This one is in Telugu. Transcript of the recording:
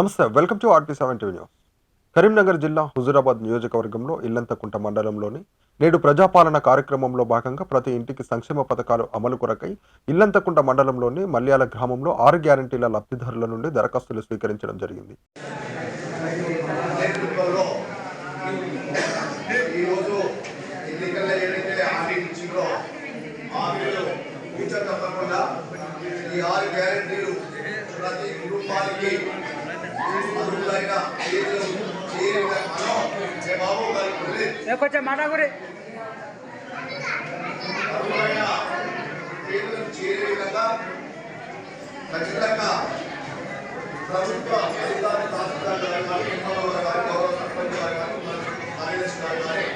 నమస్తే. Welcome to RT seven TV news. Karimnagar జిల్లా హుజూరాబాద్ నియోజకవర్గంలో ఇల్లంతకుంట మండలంలోని నేడు ప్రజాపాలన కార్యక్రమంలో భాగంగా ప్రతి ఇంటికి సంక్షేమ పథకాలు అమలు కొరకై ఇల్లంతకుంట మండలంలోని మల్యాల గ్రామంలో 6 గ్యారంటీల లబ్ధిదారుల నుండి దరఖాస్తులు స్వీకరించడం జరిగింది. ప్రతి కుటుంబానికి కొంచెం మాట్లాడే చేరే విధంగా ఖచ్చితంగా ప్రభుత్వ అధికారులు తహసీల్దార్ గారు కానీ గౌరవ సర్పంచ్ గారు కానీ కార్యదర్శి గారు కానీ